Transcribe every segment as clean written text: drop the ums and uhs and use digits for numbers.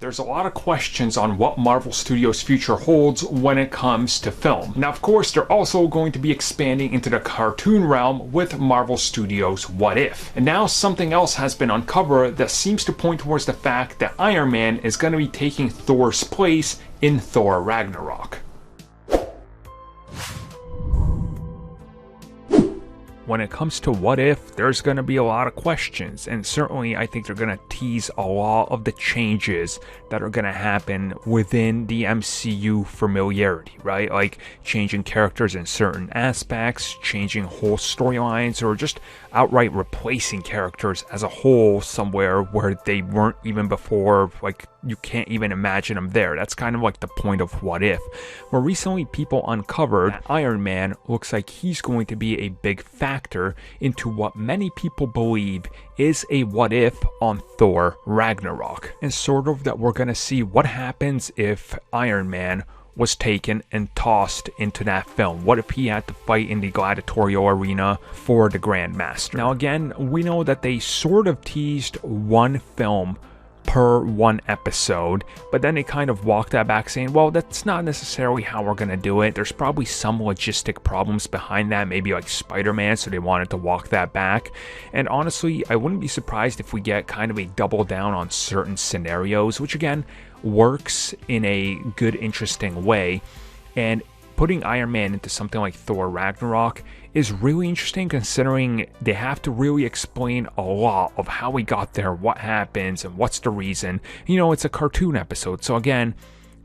There's a lot of questions on what Marvel Studios' future holds when it comes to film. Now, of course, they're also going to be expanding into the cartoon realm with Marvel Studios' What If. And now something else has been uncovered that seems to point towards the fact that Iron Man is going to be taking Thor's place in Thor Ragnarok. When it comes to What If, there's going to be a lot of questions, and certainly I think they're going to tease a lot of the changes that are going to happen within the MCU familiarity, right? Like changing characters in certain aspects, changing whole storylines, or just outright replacing characters as a whole somewhere where they weren't even before. Like, you can't even imagine them there. That's kind of like the point of What If. More recently, people uncovered that Iron Man looks like he's going to be a big factor into what many people believe is a what if on Thor Ragnarok. And sort of that we're going to see what happens if Iron Man was taken and tossed into that film. What if he had to fight in the gladiatorial arena for the Grandmaster? Now again, we know that they sort of teased one film per one episode, but then they kind of walked that back saying, well, that's not necessarily how we're going to do it. There's probably some logistic problems behind that, maybe like Spider-Man, so they wanted to walk that back. And honestly, I wouldn't be surprised if we get kind of a double down on certain scenarios, which again works in a good, interesting way. And putting Iron Man into something like Thor Ragnarok is really interesting, considering they have to really explain a lot of how we got there, what happens, and what's the reason. You know, it's a cartoon episode, so again,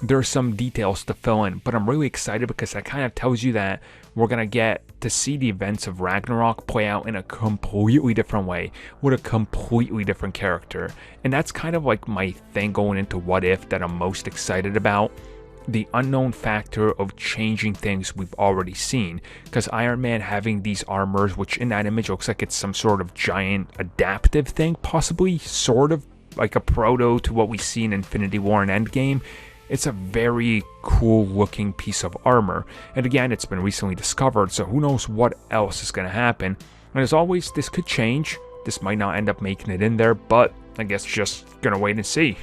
there's some details to fill in, but I'm really excited because that kind of tells you that we're going to get to see the events of Ragnarok play out in a completely different way, with a completely different character. And that's kind of like my thing going into What If that I'm most excited about. The unknown factor of changing things we've already seen, because Iron Man having these armors, which in that image looks like it's some sort of giant adaptive thing, possibly sort of like a proto to what we see in Infinity War and Endgame. It's a very cool looking piece of armor, and again, it's been recently discovered, so who knows what else is going to happen. And as always, this could change. This might not end up making it in there, but I guess just gonna wait and see.